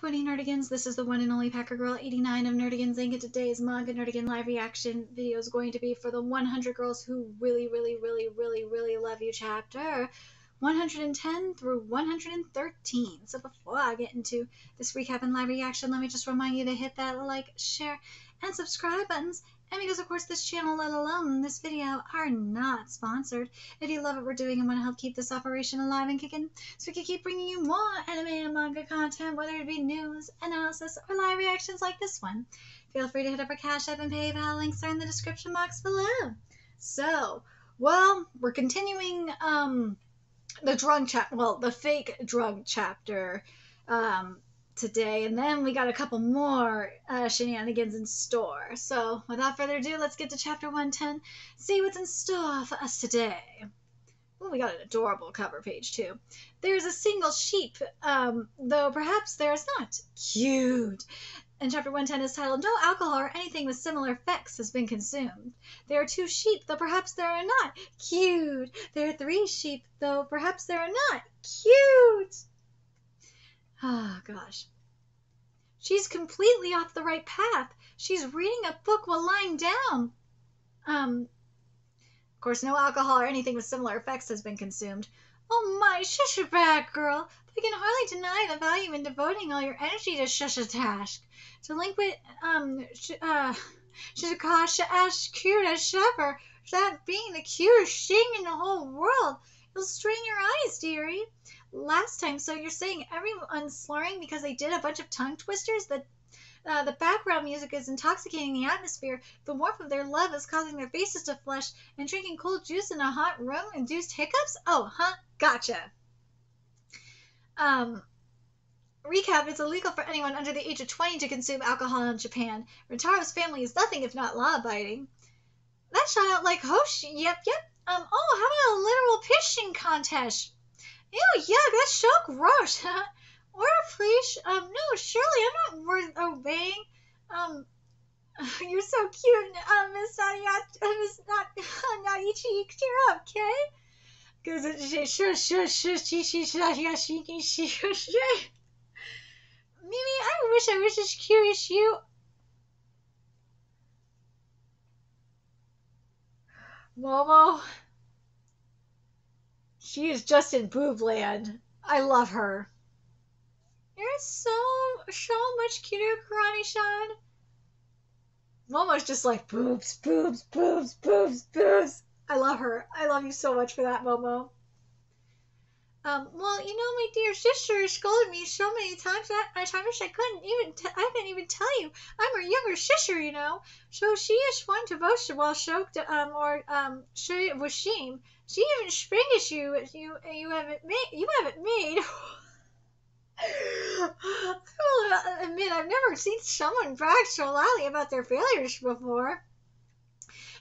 Quinny Nerdigans. This is the one and only Packer Girl 89 of Nerdigans, and today's Manga Nerdigan live reaction video is going to be for the 100 Girls Who Really, Really, Really, Really, Really Love You chapter 110 through 113. So before I get into this recap and live reaction, let me just remind you to hit that like, share, and subscribe buttons. And because, of course, this channel, let alone this video, are not sponsored. If you love what we're doing and want to help keep this operation alive and kicking, so we can keep bringing you more anime and manga content, whether it be news, analysis, or live reactions like this one, feel free to hit up our Cash App and PayPal. Links are in the description box below. So, well, we're continuing the fake drunk chapter today, and then we got a couple more shenanigans in store. So without further ado, let's get to chapter 110, see what's in store for us today. Oh, we got an adorable cover page too. There's a single sheep, though perhaps there's not. Cute. And chapter 110 is titled, No Alcohol or Anything with Similar Effects Has Been Consumed. There are 2 sheep, though perhaps there are not. Cute. There are 3 sheep, though perhaps there are not. Cute. Oh, gosh. She's completely off the right path. She's reading a book while lying down. Of course, no alcohol or anything with similar effects has been consumed. Oh my, shush your bad girl. We can hardly deny the value in devoting all your energy to shush a task. Delinquent, Shizakash as cute as ever. That being the cutest thing in the whole world. You'll strain your eyes, dearie. Last time, so you're saying everyone's slurring because they did a bunch of tongue twisters? The background music is intoxicating the atmosphere. The warmth of their love is causing their faces to flush, and drinking cold juice in a hot room induced hiccups? Oh, huh? Gotcha. Recap, it's illegal for anyone under the age of 20 to consume alcohol in Japan. Rentaro's family is nothing if not law-abiding. That shot out like Hoshi. Yep. Oh, how about a literal pissing contest? Ew, yuck, that's so gross. Order, please. No, surely I'm not worth obeying. You're so cute, Miss Naichi. Cheer up, okay? Because Mimi, I wish as cute as you. Momo. She is just in boob land. I love her. You're so much cuter, Karami-chan. Momo's just like, boobs. I love her. I love you so much for that, Momo. Well, my dear sister scolded me so many times that I wish I couldn't even tell you. I'm her younger sister, So she is fun to boast while choked, she was shame. She even spanks you haven't made. I'll admit, I've never seen someone brag so loudly about their failures before.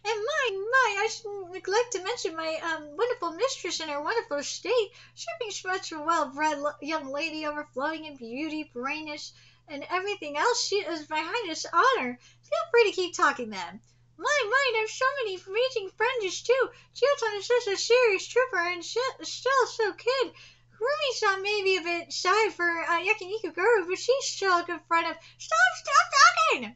And my, I shouldn't neglect to mention my wonderful mistress and her wonderful state. She being such a well-bred young lady, overflowing in beauty, brainish, and everything else. She is my highest honor. Feel free to keep talking then. My, there's so many reaching friends too. Chilton is such a serious trooper and still so kid. Kurumi-san may be a bit shy for Yakiniku Guru, but she's still a good friend of. Stop talking!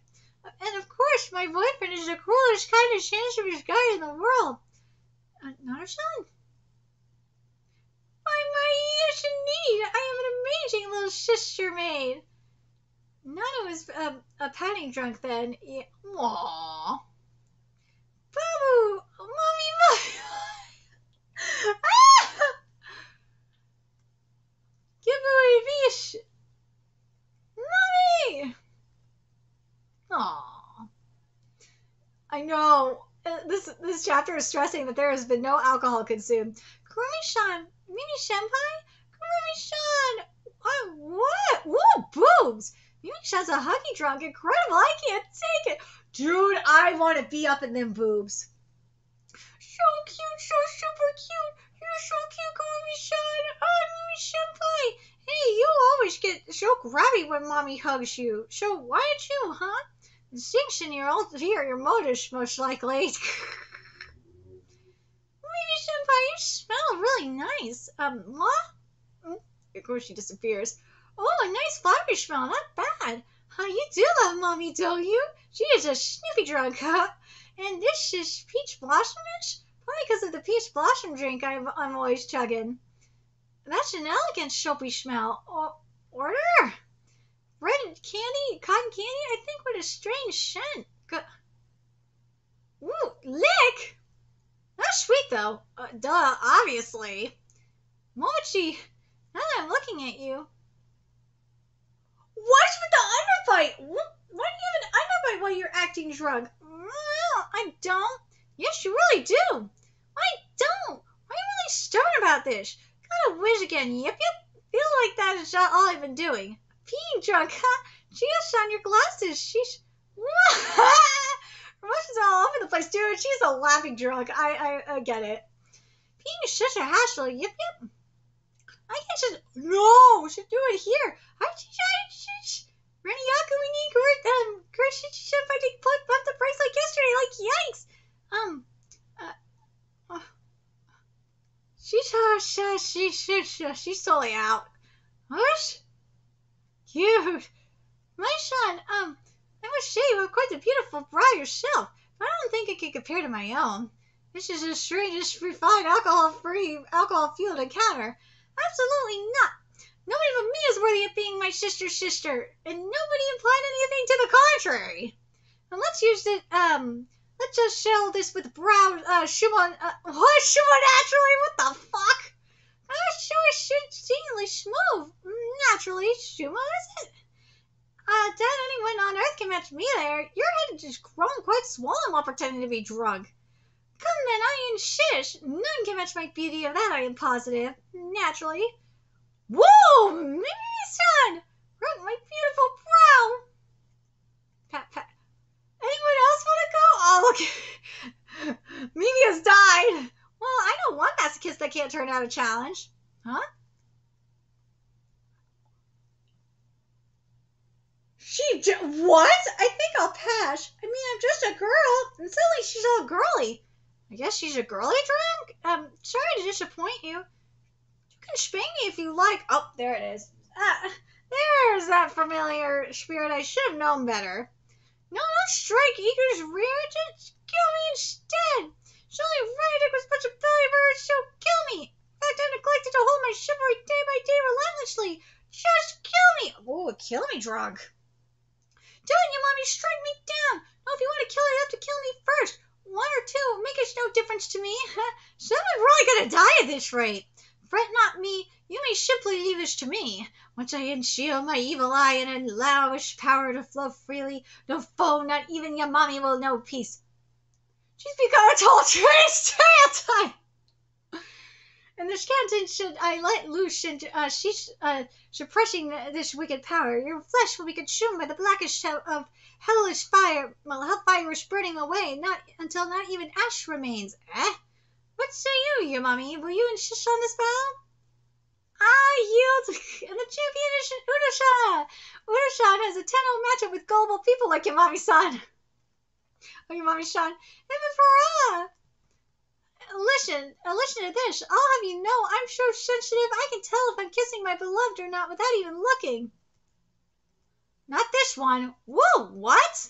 And of course, my boyfriend is the coolest, kindest, handsomest guy in the world. Naruto-san? My, yes indeed. I am an amazing little sister maid. Nana was a patting drunk then. Yeah. Aww. Babu! Mommy! Ah! Give away fish! Mommy! Aww. I know. This chapter is stressing that there has been no alcohol consumed. Kurumi-san! Mimi-senpai? Kurumi-san! What? Whoa, boobs! Mimi-san's a huggy drunk. Incredible. I can't take it. Dude, I want to be up in them boobs. So cute. So super cute. You're so cute, Kurumi-san. Oh, Mimi-senpai. Hey, you always get so grabby when mommy hugs you. So why don't you, huh? Distinction, you're modest, most likely. Maybe-senpai, you smell really nice. What? Of course she disappears. Oh, a nice flowery smell, not bad. You do love Mommy, don't you? She is a sniffy drunk, huh? And this is peach blossomish? Probably because of the peach blossom drink I'm always chugging. That's an elegant soapy smell. Order? Red candy? Cotton candy? I think with a strange scent. Ooh, lick? That's sweet, though. Duh, obviously. Mochi, now that I'm looking at you. What's with the underbite? Why do you have an underbite while you're acting drunk? Well, I don't. Yes, you really do. I don't. Why are you really stubborn about this? Got a whiz again, yip yip. Feel like that is not all I've been doing. Being drunk, huh? Just on your glasses. She's... Emotions all over the place, dude. She's a laughing drunk. I get it. Being such a hassle, yip yip. I can't just... No, we should do it here. Reniaku, we need Gershich if I take plug bump the price like yesterday. Like, yikes. She's totally out. Hush. Cute. My son, I must say you have quite a beautiful bra yourself, but I don't think it can compare to my own. This is the strangest refined alcohol-fueled encounter. Absolutely not. Nobody but me is worthy of being my sister's sister, and nobody implied anything to the contrary. And let's just shell this with brown, Shumon, naturally, what the fuck? Sure should seemingly smooth, naturally, Shumon, is it? Doubt anyone on earth can match me there. Your head has just grown quite swollen while pretending to be drunk. Come then, I insist. None can match my beauty, of that I am positive. Naturally. Whoa, Mimi-san! Root my beautiful brow! Pat, pat. Anyone else want to go? Oh, look. Mimi has died. Well, I know one masochist that can't turn out a challenge. Huh? What? I think I'll pass. I mean, I'm just a girl, and suddenly she's all girly. I guess she's a girly drunk? Sorry to disappoint you. You can spank me if you like. Oh, there it is. There's that familiar spirit. I should have known better. No, don't strike Eager's rear. Just kill me instead. Surely Redick was such a belly bird, so kill me. In fact, I neglected to hold my chivalry day by day relentlessly. Just kill me. Oh, kill me, drunk. Do it, you mommy. Strike me down. No, if you want to kill, you have to kill me first. One or two makes no difference to me. Someone's really gonna die at this rate. Fret not me. You may simply leave this to me. Once I unshield my evil eye and allow its power to flow freely, no foe, not even your mommy, will know peace. She's become a total stereotype. And this captain should I let loose, and she's suppressing this wicked power. Your flesh will be consumed by the blackish of hellish fire. Well, hellfire is burning away, until not even ash remains. What say you, mommy? Will you insist on this battle? I yield, and the champion is Udashan. Udashan has a 10-0 matchup with gullible people like your mommy-san. Oh, your mommy-san. And listen to this. I'll have you know I'm so sensitive I can tell if I'm kissing my beloved or not without even looking. Not this one. Whoa, what?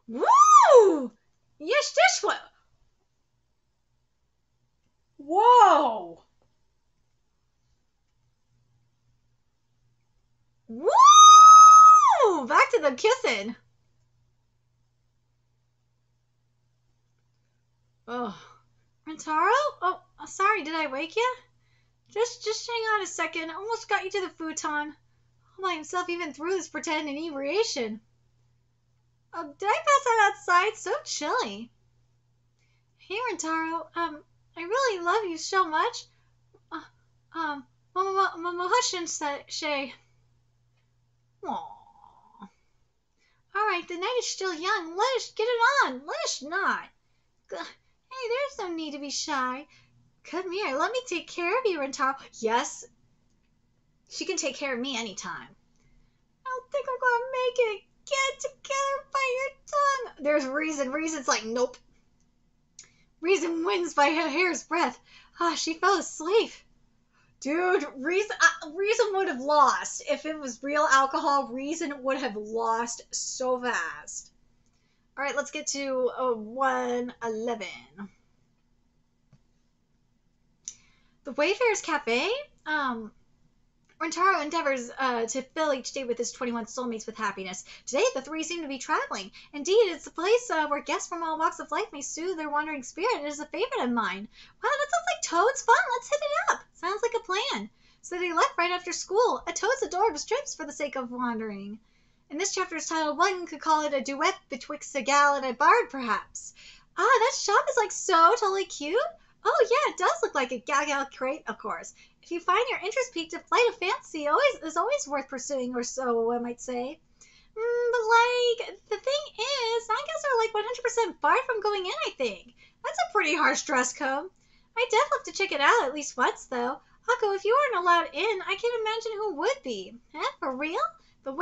Woo! Yes, this one. Whoa! Woo! Back to the kissing. Oh, Rentaro? Oh, sorry, did I wake you? Just hang on a second. Almost got you to the futon. All by himself even through this pretend inebriation. Oh, did I pass out outside? So chilly. Hey, Rentaro. I really love you so much. Mahushin Shay. Aww. Alright, the night is still young. Let us get it on. Let us not. Hey, there's no need to be shy. Come here. Let me take care of you, Rentaro. Yes. She can take care of me anytime. I don't think I'm going to make it. Get together by your tongue. There's Reason. Reason's like, nope. Reason wins by a hair's breadth. She fell asleep. Dude, reason would have lost. If it was real alcohol, reason would have lost so fast. All right, let's get to 111. The Wayfarer's Cafe? Rentaro endeavors to fill each day with his 21 soulmates with happiness. Today, the three seem to be traveling. Indeed, it's a place where guests from all walks of life may soothe their wandering spirit. It is a favorite of mine. Wow, that sounds like Toad's fun. Let's hit it up. Sounds like a plan. So they left right after school. A Toad's adored strips for the sake of wandering. And this chapter is titled, one could call it a duet betwixt a gal and a bard, perhaps. Ah, that shop is like so totally cute. Oh yeah, it does look like a gal crate, of course. If you find your interest piqued, a flight of fancy is always worth pursuing, or so I might say. But like, the thing is, mangas are like 100% barred from going in, I think. That's a pretty harsh dress code. I'd def love to check it out at least once, though. Akko, if you weren't allowed in, I can't imagine who would be. For real? The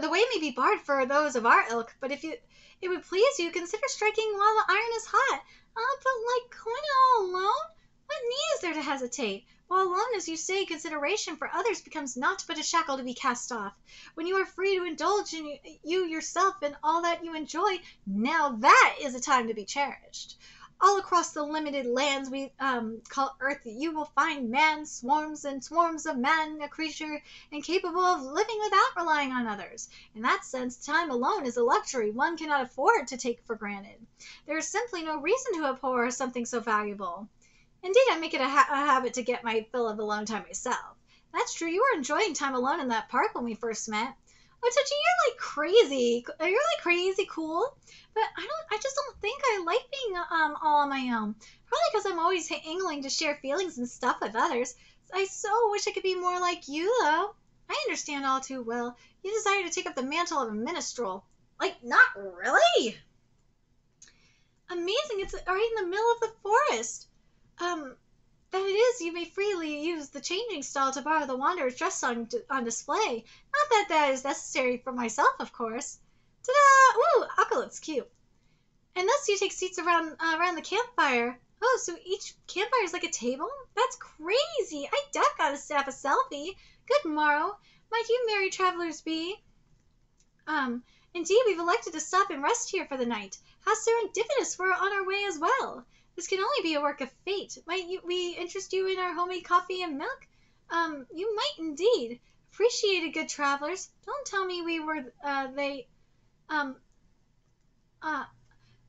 way may be barred for those of our ilk, but if it would please you, consider striking while the iron is hot. But like, going all alone? What need is there to hesitate? While alone, as you say, consideration for others becomes naught but a shackle to be cast off. When you are free to indulge in you yourself and all that you enjoy, now that is a time to be cherished. All across the limited lands we call Earth, you will find man, swarms and swarms of men, a creature incapable of living without relying on others. In that sense, time alone is a luxury one cannot afford to take for granted. There is simply no reason to abhor something so valuable. Indeed, I make it a habit to get my fill of alone time myself. That's true, you were enjoying time alone in that park when we first met. Oh, Touchy, you're like crazy. You're like crazy cool. But I just don't think I like being all on my own. Probably because I'm always angling to share feelings and stuff with others. I so wish I could be more like you, though. I understand all too well. You desire to take up the mantle of a minstrel. Like, not really. Amazing, it's right in the middle of the forest. That it is, you may freely use the changing stall to borrow the wanderer's dress on display. Not that that is necessary for myself, of course. Ta-da! Ooh, Akko looks cute. And thus you take seats around the campfire. Oh, so each campfire is like a table? That's crazy! I def gotta snap a selfie. Good morrow. Might you merry travelers be? Indeed, we've elected to stop and rest here for the night. How serendipitous we're on our way as well. This can only be a work of fate. Might we interest you in our homemade coffee and milk? You might indeed. Appreciated, good travelers. Don't tell me we were, the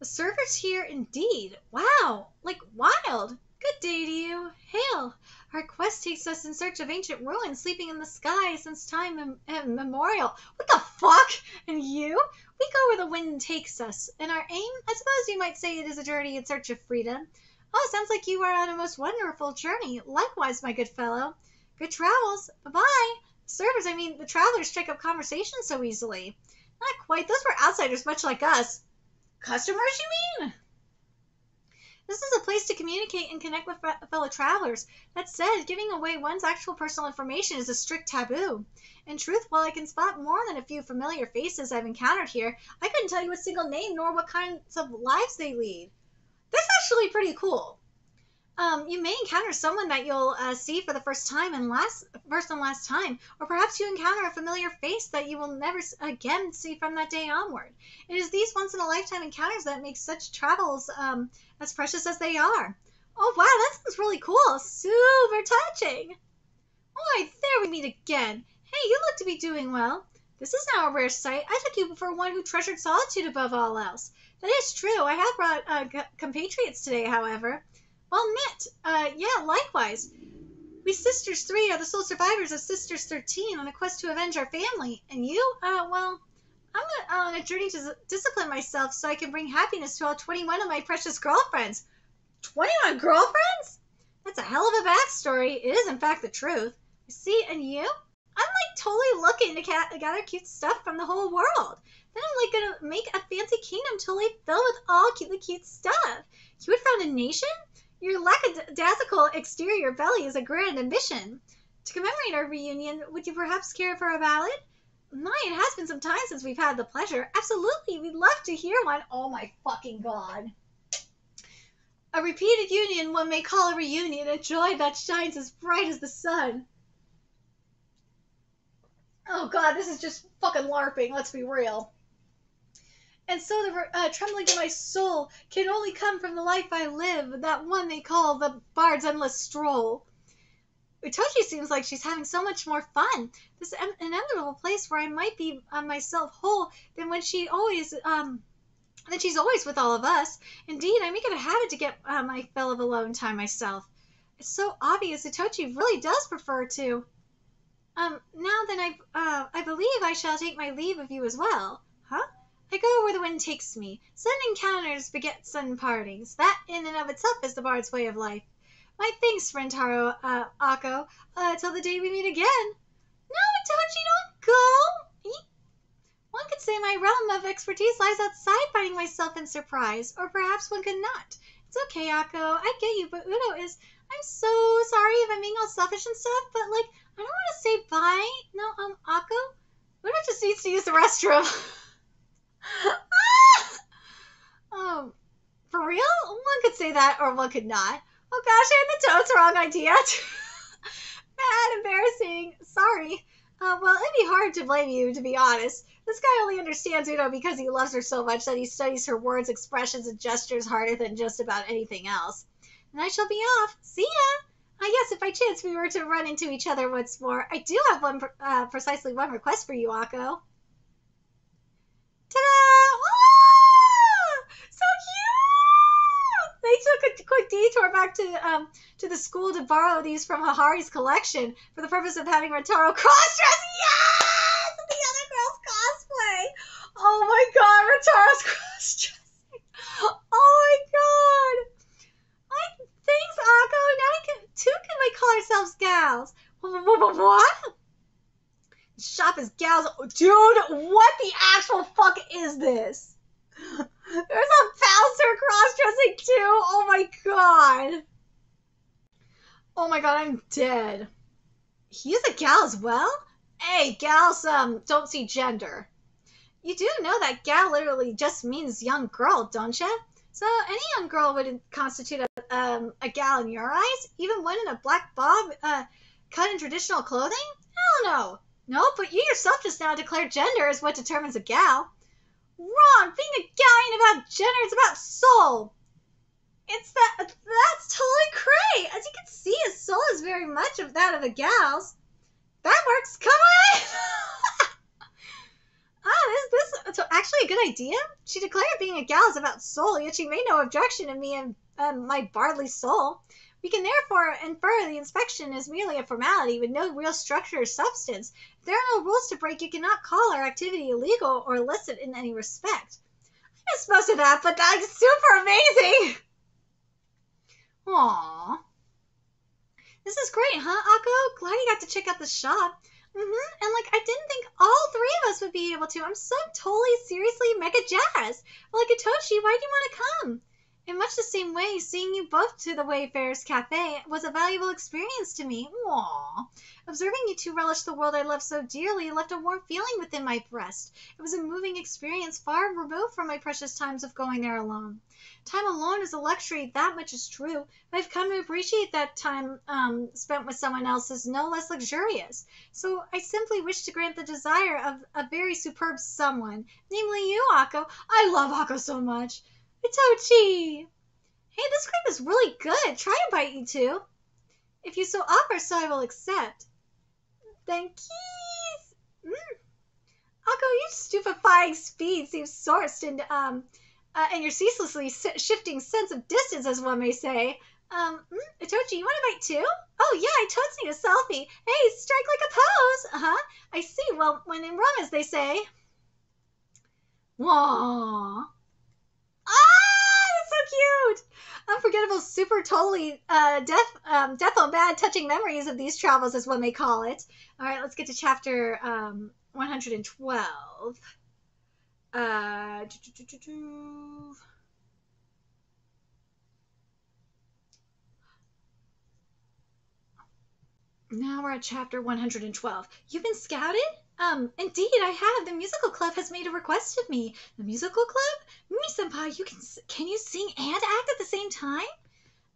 servers here indeed. Wow, like wild. Good day to you. Hail. Our quest takes us in search of ancient ruins sleeping in the sky since time immemorial. What the fuck? And you? We go where the wind takes us. And our aim? I suppose you might say it is a journey in search of freedom. Oh, sounds like you are on a most wonderful journey. Likewise, my good fellow. Good travels. Bye-bye. Servers, I mean, the travelers strike up conversation so easily. Not quite. Those were outsiders much like us. Customers, you mean? This is a place to communicate and connect with fellow travelers. That said, giving away one's actual personal information is a strict taboo. In truth, while I can spot more than a few familiar faces I've encountered here, I couldn't tell you a single name nor what kinds of lives they lead. That's actually pretty cool. You may encounter someone that you'll see for the first and last time, or perhaps you encounter a familiar face that you will never again see from that day onward. It is these once-in-a-lifetime encounters that make such travels as precious as they are. Oh wow, that sounds really cool. Super touching. Why, there we meet again. Hey, you look to be doing well. This is now a rare sight. I took you for one who treasured solitude above all else. That is true. I have brought compatriots today, however. Well met. Yeah, likewise. We sisters 3 are the sole survivors of sisters 13 on a quest to avenge our family. And you? Well, I'm on a journey to discipline myself so I can bring happiness to all 21 of my precious girlfriends. 21 girlfriends? That's a hell of a backstory. It is, in fact, the truth. You see, and you? I'm like totally looking to gather cute stuff from the whole world. Then I'm like gonna make a fancy kingdom totally filled with all the cute stuff. You would found a nation? Your lackadaisical exterior belly is a grand ambition. To commemorate our reunion, would you perhaps care for a ballad? My, it has been some time since we've had the pleasure. Absolutely, we'd love to hear one. Oh my fucking god. A repeated union one may call a reunion, a joy that shines as bright as the sun. Oh god, this is just fucking LARPing, let's be real. And so the trembling in my soul can only come from the life I live, that one they call the bard's endless stroll. Utoshi seems like she's having so much more fun. This inevitable place where I might be myself whole than when she's always with all of us. Indeed, I make it a habit to get my fill of alone time myself. It's so obvious Utoshi really does prefer to. Now then I believe I shall take my leave of you as well. Huh? I go where the wind takes me. Sudden encounters beget sudden partings. That in and of itself is the bard's way of life. My thanks, Rentaro, Akko, till the day we meet again. No, Itochi, don't go! One could say my realm of expertise lies outside finding myself in surprise, or perhaps one could not. It's okay, Akko, I get you, but Udo is... I'm so sorry if I'm being all selfish and stuff, but, like, I don't want to say bye. No, Akko? Udo just needs to use the restroom. For real? One could say that, or one could not. Oh gosh, I had the totes wrong idea. Bad, embarrassing. Sorry. Well, it'd be hard to blame you, to be honest. This guy only understands Udo because he loves her so much that he studies her words, expressions, and gestures harder than just about anything else. And I shall be off. See ya! Yes, if by chance we were to run into each other once more, I do have precisely one request for you, Akko. Ta-da! Ah! So cute! They took a quick detour back to the school to borrow these from Hahari's collection for the purpose of having Rentaro cross-dress. Yes! The other girl's cosplay. Oh my god, Rentaro's cross-dressing. Oh my god. Thanks, Akko. Now we call ourselves gals. What? Shop as gals. Dude, what the actual fuck is this? There's a bouncer cross-dressing too. Oh my god. Oh my god, I'm dead. He's a gal as well? Hey, gals don't see gender. You do know that gal literally just means young girl, don't you? So any young girl would constitute a gal in your eyes, even one in a black bob cut in traditional clothing? Hell no. No, but you yourself just now declared gender is what determines a gal. Wrong. Being a gal ain't about gender, it's about soul. That's totally cray. As you can see, a soul is very much of that of a gal's. That works. Come on. Is this actually a good idea? She declared being a gal is about soul, yet she made no objection to me and my bardly soul. We can therefore infer the inspection is merely a formality with no real structure or substance. If there are no rules to break, you cannot call our activity illegal or illicit in any respect. I missed most of that, but that's super amazing! Aww. This is great, huh, Akko? Glad you got to check out the shop. And I didn't think all three of us would be able to. I'm so totally, seriously mega jazzed. Itoshi, why do you want to come? In much the same way, seeing you both to the Wayfarers Cafe was a valuable experience to me. Aww. Observing you two relish the world I love so dearly left a warm feeling within my breast. It was a moving experience far removed from my precious times of going there alone. Time alone is a luxury, that much is true, but I've come to appreciate that time spent with someone else is no less luxurious. So I simply wish to grant the desire of a very superb someone, namely you, Akko. I love Akko so much. Itochi! Hey, this crepe is really good. Try a bite, you two. If you so offer, so I will accept. Thank you. Akko, your stupefying speed seems sourced and your ceaselessly shifting sense of distance, as one may say. Itochi, you want a bite too? Oh yeah, I totes need a selfie. Hey, strike like a pose. I see. Well, when in Rome, as they say. Aww. That's so cute! Unforgettable, super totally death-o-mad touching memories of these travels, as one may call it. All right, let's get to chapter 112. Now we're at chapter 112. You've been scouted? Indeed, I have. The musical club has made a request of me. The musical club? Mimi-senpai, can you sing and act at the same time?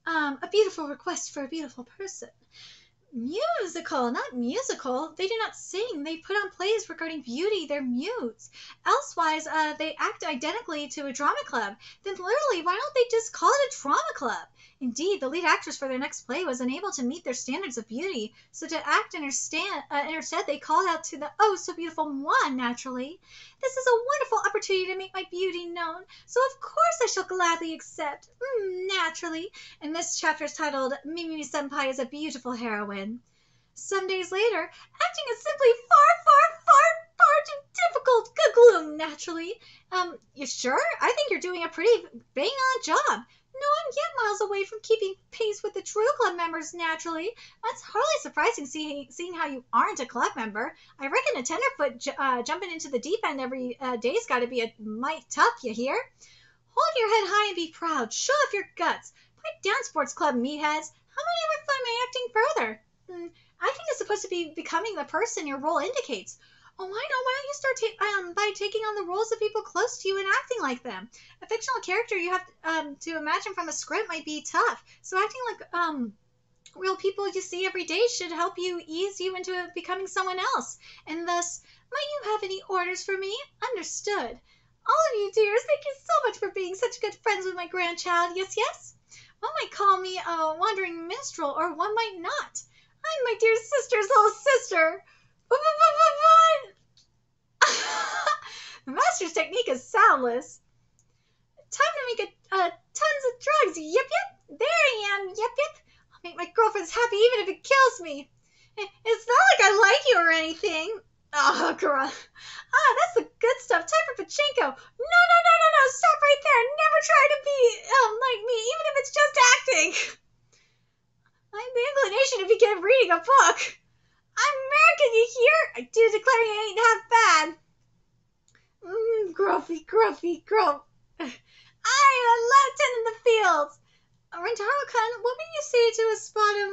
A beautiful request for a beautiful person. Musical, not musical. They do not sing. They put on plays regarding beauty. They're mutes. Elsewise, they act identically to a drama club. Then literally, why don't they just call it a drama club? Indeed, the lead actress for their next play was unable to meet their standards of beauty, so to act instead they called out to the oh so beautiful moi naturally. This is a wonderful opportunity to make my beauty known, so of course I shall gladly accept. Naturally. And this chapter is titled Mimi Senpai is a Beautiful Heroine. Some days later, acting is simply far too difficult. Gloom, naturally. You sure? I think you're doing a pretty bang-on job. No, I'm yet miles away from keeping pace with the true club members, naturally. That's hardly surprising seeing how you aren't a club member. I reckon a tenderfoot jumping into the deep end every day's got to be a mite tough, you hear? Hold your head high and be proud. Show off your guts. Pipe down, sports club meatheads. How might I refine my acting further? Acting is supposed to be becoming the person your role indicates. Oh, I know. Why don't you start by taking on the roles of people close to you and acting like them? A fictional character you have to imagine from a script might be tough. So acting like real people you see every day should help you ease you into becoming someone else. And thus, might you have any orders for me? Understood. All of you dears, thank you so much for being such good friends with my grandchild. Yes, yes? One might call me a wandering minstrel, or one might not. I'm my dear sister's little sister. The master's technique is soundless. Time to make tons of drugs. Yip, yip. There I am. Yip, yip. I'll make my girlfriends happy even if it kills me. It's not like I like you or anything. Oh, girl. That's the good stuff. Time for pachinko. No. Stop right there. Never try to be like me, even if it's just acting. I have the inclination to begin reading a book. I'm American, you hear? I do declare you ain't half bad. Gruffy. I am a lieutenant in the fields. Rentaro-kun, what would you say to a spot of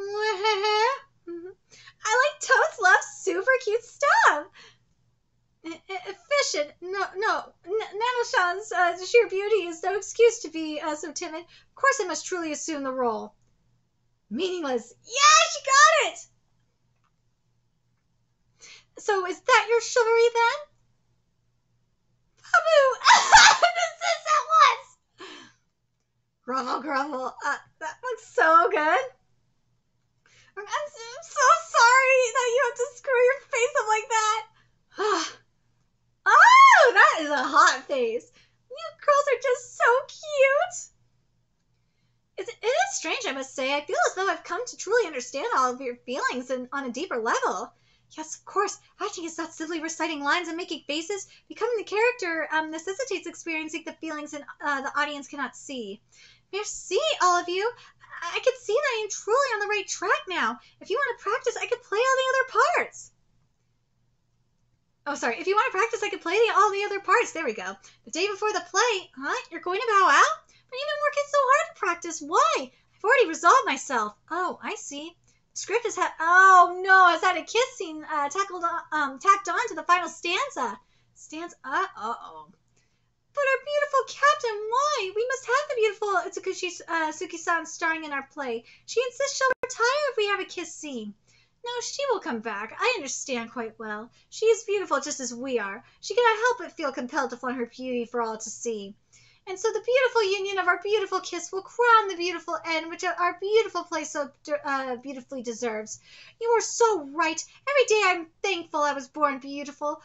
I like totes love super cute stuff. Efficient. No. Nano-chan's sheer beauty is no excuse to be so timid. Of course I must truly assume the role. Meaningless. Yeah, she got it! So is that your chivalry then? Babu! This at once! Grovel. That looks so good. I'm so sorry that you have to screw your face up like that. Oh, that is a hot face. You girls are just so cute. It is strange, I must say. I feel as though I've come to truly understand all of your feelings and on a deeper level. Yes, of course, acting is not simply reciting lines and making faces. Becoming the character necessitates experiencing the feelings the audience cannot see. Merci, all of you. I can see that I am truly on the right track now. If you want to practice, I could play all the other parts. Oh, sorry. If you want to practice, I could play all the other parts. There we go. The day before the play. Huh? You're going to bow out? But you've been working so hard to practice. Why? I've already resolved myself. Oh, I see. The script has had... Oh, no. Has had a kiss scene tacked on to the final stanza. Uh-oh. But our beautiful captain, why? We must have the beautiful Suki-san starring in our play. She insists she'll retire if we have a kiss scene. No, she will come back. I understand quite well. She is beautiful just as we are. She cannot help but feel compelled to flaunt her beauty for all to see. And so the beautiful union of our beautiful kiss will crown the beautiful end which our beautiful play so beautifully deserves. You are so right. Every day I'm thankful I was born beautiful.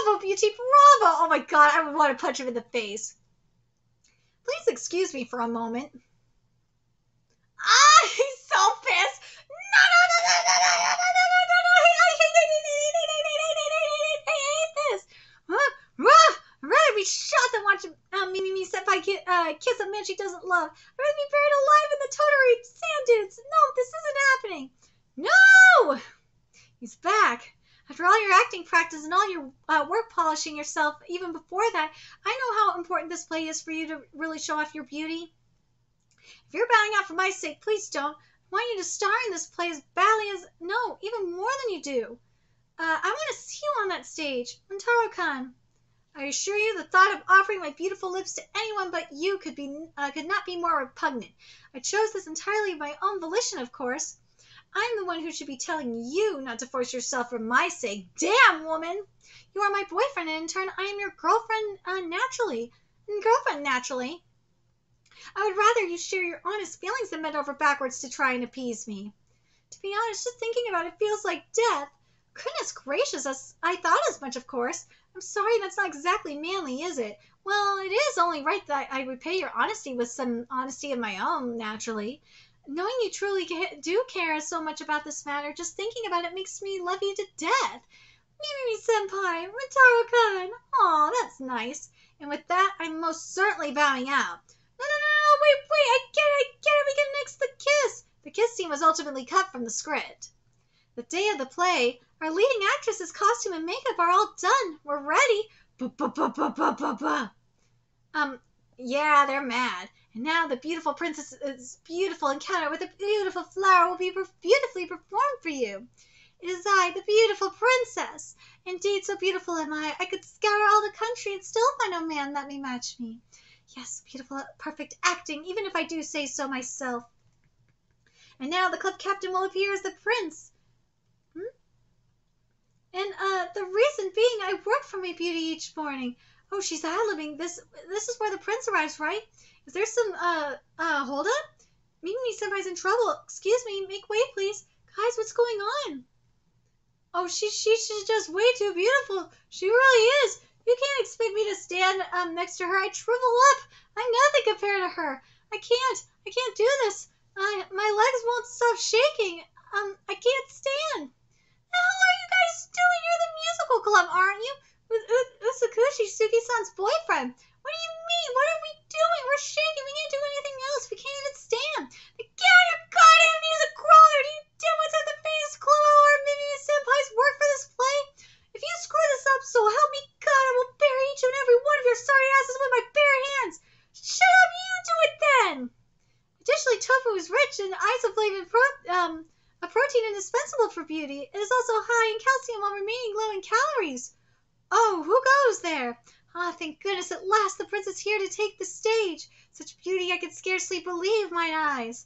Bravo, Beauty, bravo! Oh my god, I would want to punch him in the face. Please excuse me for a moment. He's so pissed! No! I hate this! I'd rather be shot than watch Mimi Senpai kiss a man she doesn't love. I'd rather be buried alive in the Tottori sand dunes. No, this isn't happening. No! He's back. After all your acting practice and all your work polishing yourself, even before that, I know how important this play is for you to really show off your beauty. If you're bowing out for my sake, please don't. I want you to star in this play as badly as, no, even more than you do. I want to see you on that stage. Rentaro-kun. I assure you, the thought of offering my beautiful lips to anyone but you could not be more repugnant. I chose this entirely of my own volition, of course. I'm the one who should be telling you not to force yourself for my sake. Damn, woman! You are my boyfriend, and in turn, I am your girlfriend naturally. I would rather you share your honest feelings than bend over backwards to try and appease me. To be honest, just thinking about it feels like death. Goodness gracious, I thought as much, of course. I'm sorry, that's not exactly manly, is it? Well, it is only right that I repay your honesty with some honesty of my own, naturally. Knowing you truly do care so much about this matter, just thinking about it makes me love you to death. Mimi-senpai, Rintaro-kun. Aw, that's nice. And with that, I'm most certainly bowing out. No, wait, I get it, we can nix the kiss. The kiss scene was ultimately cut from the script. The day of the play, our leading actress's costume and makeup are all done. We're ready. Yeah, they're mad. And now the beautiful princess's beautiful encounter with a beautiful flower will be beautifully performed for you. It is I, the beautiful princess. Indeed, so beautiful am I could scour all the country and still find no man that may match me. Yes, beautiful, perfect acting, even if I do say so myself. And now the club captain will appear as the prince. And the reason being, I work for my beauty each morning. Oh, she's ad-libbing. This is where the prince arrives, right? Is there some hold up? Mimi-senpai's in trouble. Excuse me, make way, please. Guys, what's going on? Oh, she's just way too beautiful. She really is. You can't expect me to stand next to her. I shrivel up. I'm nothing compared to her. I can't do this. My legs won't stop shaking. I can't stand. The hell are you guys doing? You're the musical club, aren't you? With Usakushi, Suki-san's boyfriend. What do you mean? What are we doing? We're shaking. We can't do anything else. We can't even stand. Get out of your goddamn music crawler. Do you dimwits have the faintest clue how our Mimi-senpai's work for this play? If you screw this up, so help me God, I will bury each and every one of your sorry asses with my bare hands. Shut up, you do it then. Additionally, tofu is rich in isoflavin a protein indispensable for beauty. It is also high in calcium while remaining low in calories. Oh, who goes there? Ah, thank goodness, at last the prince is here to take the stage. Such beauty I could scarcely believe mine eyes.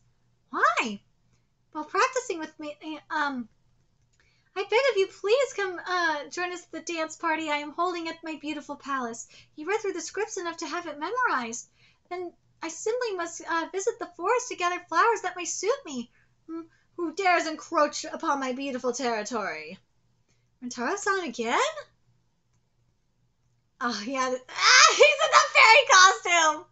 Why? While practicing with me, I beg of you, please come join us at the dance party I am holding at my beautiful palace. He read through the scripts enough to have it memorized. Then I simply must visit the forest to gather flowers that may suit me. Who dares encroach upon my beautiful territory? Rintaro-san again? Oh, yeah. He's in the fairy costume!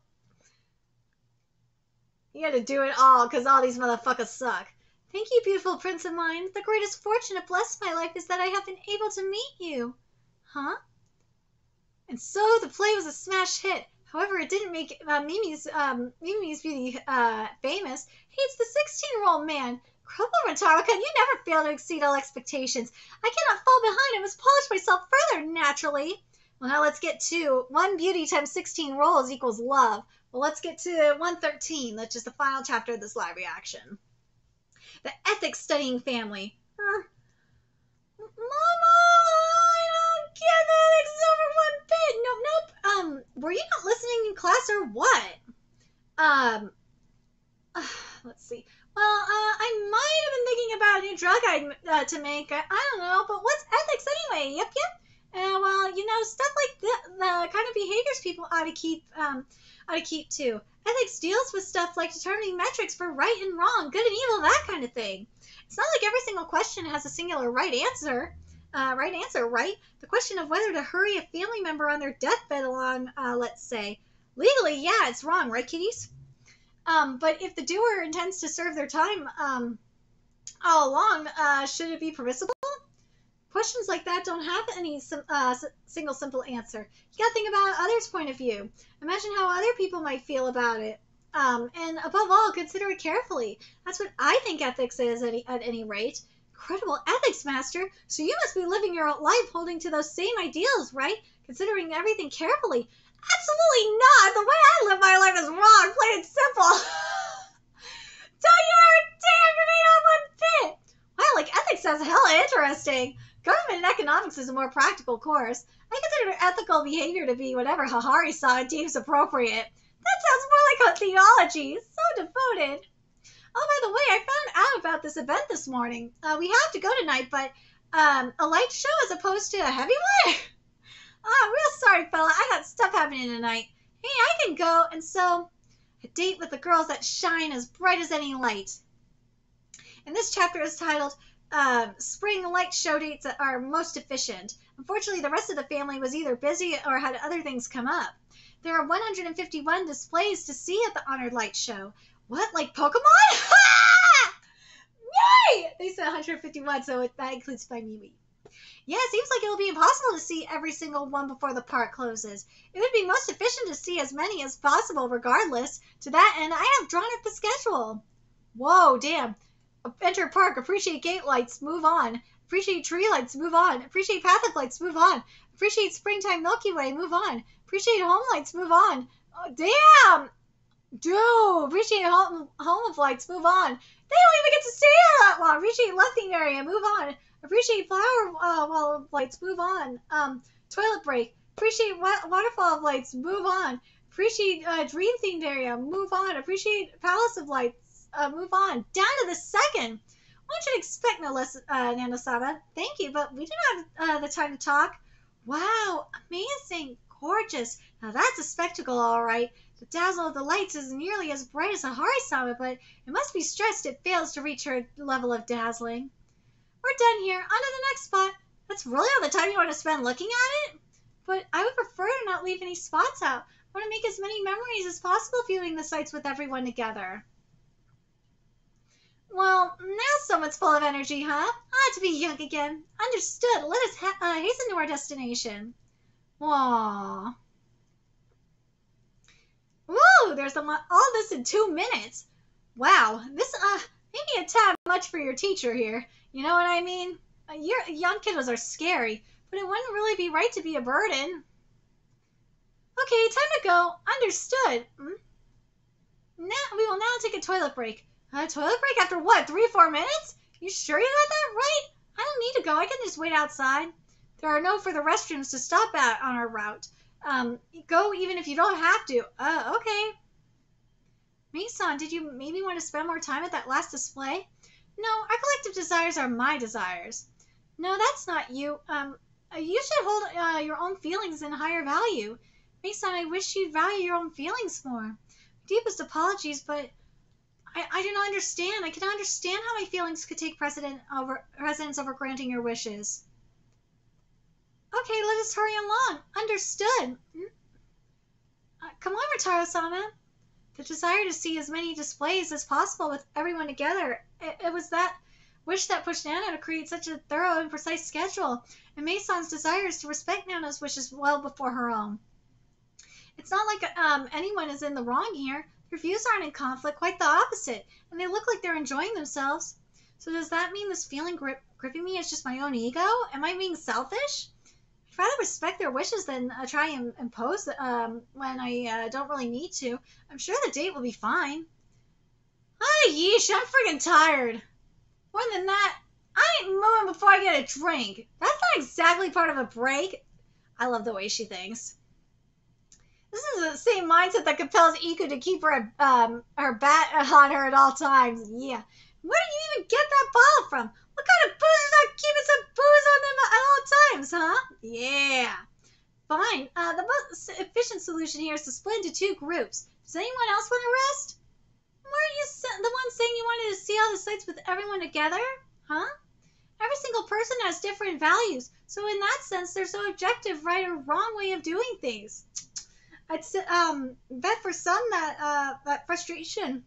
You had to do it all, because all these motherfuckers suck. Thank you, beautiful prince of mine. The greatest fortune that blessed my life is that I have been able to meet you. Huh? And so the play was a smash hit. However, it didn't make Mimi's beauty famous. Hey, it's the 16-year-old man. Crumble, Rintaro-kun, you never fail to exceed all expectations. I cannot fall behind. I must polish myself further, naturally. Well, now let's get to 1 beauty times 16 rolls equals love. Well, let's get to 113, which is the final chapter of this live reaction. The ethics studying family. Mama, I don't get ethics over 1 bit. Nope. Were you not listening in class or what? Let's see. Well, I might have been thinking about a new drug to make. I don't know, but what's ethics anyway? Yep. Well, you know, stuff like the kind of behaviors people ought to keep to. Ethics deals with stuff like determining metrics for right and wrong, good and evil, that kind of thing. It's not like every single question has a singular right answer. Right? The question of whether to hurry a family member on their deathbed along, let's say. Legally, yeah, it's wrong, right, kiddies? But if the doer intends to serve their time all along, should it be permissible? Questions like that don't have any single simple answer. You gotta think about others' point of view. Imagine how other people might feel about it. And above all, consider it carefully. That's what I think ethics is at any rate. Incredible ethics, master. So you must be living your life holding to those same ideals, right? Considering everything carefully. Absolutely not. The way I live my life is wrong, plain and simple. Don't you ever dare to me on 1 bit. Wow, like ethics sounds hella interesting. Government and economics is a more practical course. I consider ethical behavior to be whatever Hahari-san deems appropriate. That sounds more like a theology. So devoted. Oh, by the way, I found out about this event this morning. We have to go tonight, but a light show as opposed to a heavy one? Oh, I'm real sorry, fella. I got stuff happening tonight. Hey, I can go, and so a date with the girls that shine as bright as any light. And this chapter is titled Spring Light Show Dates That Are Most Efficient. Unfortunately, the rest of the family was either busy or had other things come up. There are 151 displays to see at the Honored Light Show. What, like Pokemon? Yay! They said 151, so that includes my Mimi. Yeah, it seems like it will be impossible to see every single one before the park closes. It would be most efficient to see as many as possible regardless. To that end, I have drawn up the schedule. Whoa, damn. Enter park, appreciate gate lights, move on. Appreciate tree lights, move on. Appreciate path of lights, move on. Appreciate springtime Milky Way, move on. Appreciate home lights, move on. Oh, damn! Dude, appreciate home of lights, move on. They don't even get to stay there that long. Appreciate lefting area, move on. Appreciate flower wall of lights, move on. Toilet break. Appreciate waterfall of lights, move on. Appreciate dream themed area, move on. Appreciate palace of lights, move on. Down to the second. One should expect no less, Nano-sama. Thank you, but we do not have the time to talk. Wow, amazing, gorgeous. Now that's a spectacle, all right. The dazzle of the lights is nearly as bright as a Harisama, but it must be stressed it fails to reach her level of dazzling. We're done here. On to the next spot. That's really all the time you want to spend looking at it? But I would prefer to not leave any spots out. I want to make as many memories as possible viewing the sights with everyone together. Well, now someone's full of energy, huh? Ah, to be young again. Understood. Let us hasten to our destination. Aww. Whoa, there's all this in 2 minutes. Wow, this maybe a tad much for your teacher here. You know what I mean? Your young kiddos are scary, but it wouldn't really be right to be a burden. Okay, time to go. Understood. Now we will now take a toilet break. A toilet break after what? 3 or 4 minutes? You sure you got that right? I don't need to go. I can just wait outside. There are no further restrooms to stop at on our route. Go even if you don't have to. Okay. Mei-san, did you maybe want to spend more time at that last display? No, our collective desires are my desires. No, that's not you. You should hold your own feelings in higher value. Mei-san, I wish you'd value your own feelings more. Deepest apologies, but I do not understand. I cannot understand how my feelings could take precedence over granting your wishes. Okay, let us hurry along. Understood. Come on, Ritaro-sama. The desire to see as many displays as possible with everyone together. It was that wish that pushed Nana to create such a thorough and precise schedule, and Mei-san's desire is to respect Nana's wishes well before her own. It's not like anyone is in the wrong here. Their views aren't in conflict, quite the opposite, and they look like they're enjoying themselves. So does that mean this feeling gripping me is just my own ego? Am I being selfish? I'd rather respect their wishes than try and impose when I don't really need to. I'm sure the date will be fine. Ah, yeesh, I'm friggin' tired. More than that, I ain't moving before I get a drink. That's not exactly part of a break. I love the way she thinks. This is the same mindset that compels Iku to keep her bat on her at all times. Yeah. Where do you even get that bottle from? What kind of booze is not keeping some booze on them at all times, huh? Yeah. Fine. The most efficient solution here is to split into 2 groups. Does anyone else want to rest? Weren't you the one saying you wanted to see all the sights with everyone together? Huh? Every single person has different values, so in that sense, there's no objective right or wrong way of doing things. I'd bet for some that frustration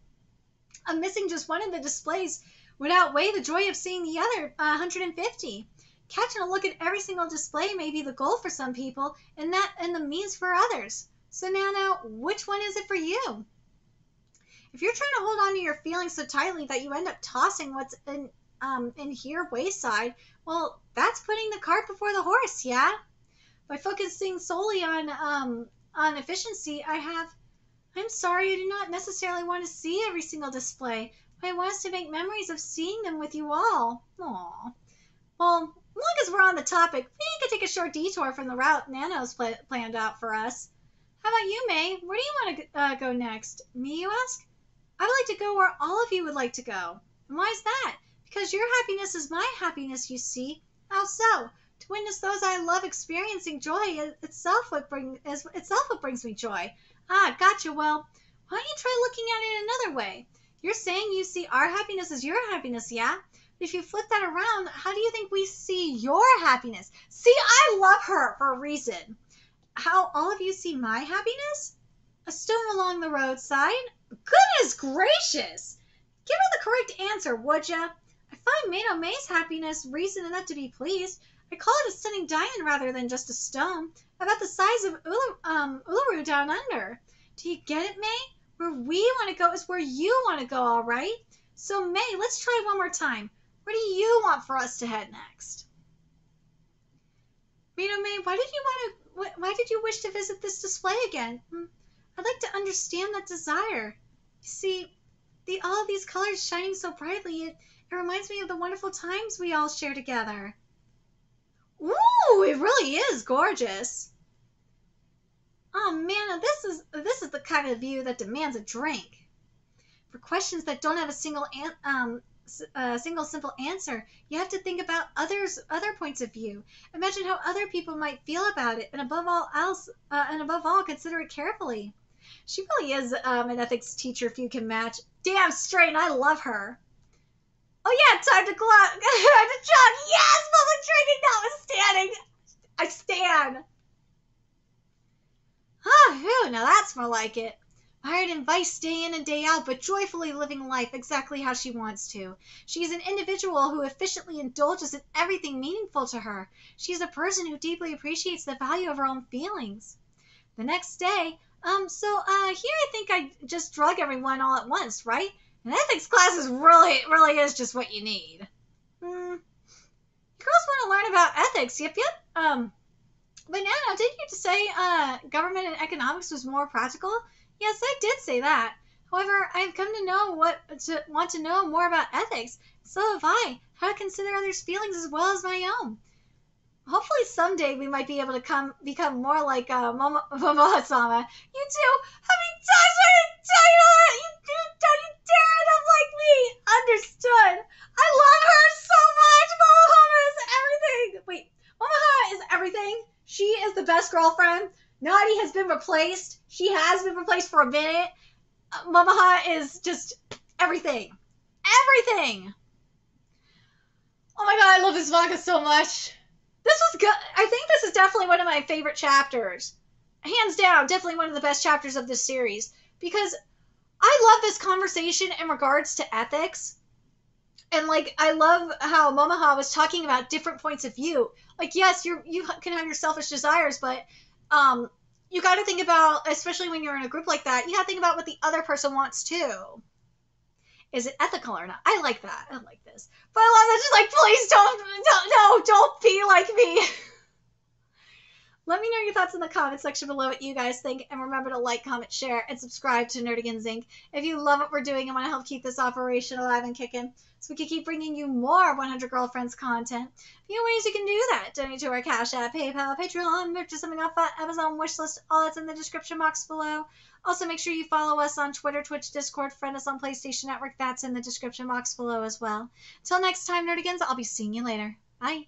of missing just one of the displays would outweigh the joy of seeing the other 150. Catching a look at every single display may be the goal for some people, and the means for others. So now, which one is it for you? If you're trying to hold on to your feelings so tightly that you end up tossing what's in here wayside, well, that's putting the cart before the horse, yeah? By focusing solely on efficiency, I'm sorry I do not necessarily want to see every single display, but I want us to make memories of seeing them with you all. Aww. Well, long as we're on the topic, we could take a short detour from the route Nano's planned out for us. How about you, May? Where do you want to go next? Me, you ask? I would like to go where all of you would like to go. And why is that? Because your happiness is my happiness, you see. How so? To witness those I love experiencing joy is itself what brings me joy. Ah, gotcha. Well, why don't you try looking at it another way? You're saying you see our happiness as your happiness, yeah? But if you flip that around, how do you think we see your happiness? See, I love her for a reason. How all of you see my happiness? A stone along the roadside? Goodness gracious! Give her the correct answer, would ya? I find Mato May's happiness reason enough to be pleased. I call it a stunning diamond rather than just a stone, about the size of Uluru down under. Do you get it, May? Where we want to go is where you want to go, all right? So, May, let's try one more time. Where do you want for us to head next? Mato May, why did you wish to visit this display again? I'd like to understand that desire. You see, all of these colors shining so brightly, it reminds me of the wonderful times we all share together. Ooh, it really is gorgeous. Oh man, this is the kind of view that demands a drink. For questions that don't have a single simple answer, you have to think about other points of view. Imagine how other people might feel about it, and above all, consider it carefully. She really is an ethics teacher if you can match. Damn straight, and I love her. Oh yeah, time to clock. Time to chug. Yes, public drinking notwithstanding. I stand. Phew, now that's more like it. Mired in vice day in and day out, but joyfully living life exactly how she wants to. She is an individual who efficiently indulges in everything meaningful to her. She is a person who deeply appreciates the value of her own feelings. The next day, here I think I just drug everyone all at once, right? An ethics class really is just what you need. Girls want to learn about ethics, yep. But Nana, didn't you just say government and economics was more practical? Yes, I did say that. However, I have come to want to know more about ethics. So have I. How to consider others' feelings as well as my own. Hopefully someday we might be able to become more like Momoha-sama. You too. How many times I didn't tell you that? Don't you dare end up like me. Understood. I love her so much. Momoha is everything. Wait, Momoha is everything. She is the best girlfriend. Nadi has been replaced. She has been replaced for a minute. Momoha is just everything. Everything. Oh my god, I love this manga so much. This was good. I think this is definitely one of my favorite chapters. Hands down, definitely one of the best chapters of this series. Because I love this conversation in regards to ethics. And, like, I love how Momoha was talking about different points of view. Like, yes, you can have your selfish desires, but you got to think about, especially when you're in a group like that, you got to think about what the other person wants too. Is it ethical or not? I like that. I like this. But I love that. Just like, please don't be like me. Let me know your thoughts in the comment section below what you guys think. And remember to like, comment, share, and subscribe to Nerdigans Inc. if you love what we're doing and want to help keep this operation alive and kicking, so we can keep bringing you more 100 Girlfriends content. A few ways you can do that: donate to our Cash App, PayPal, Patreon, purchase something off our Amazon wishlist. All that's in the description box below. Also, make sure you follow us on Twitter, Twitch, Discord, friend us on PlayStation Network. That's in the description box below as well. Till next time, Nerdigans, I'll be seeing you later. Bye.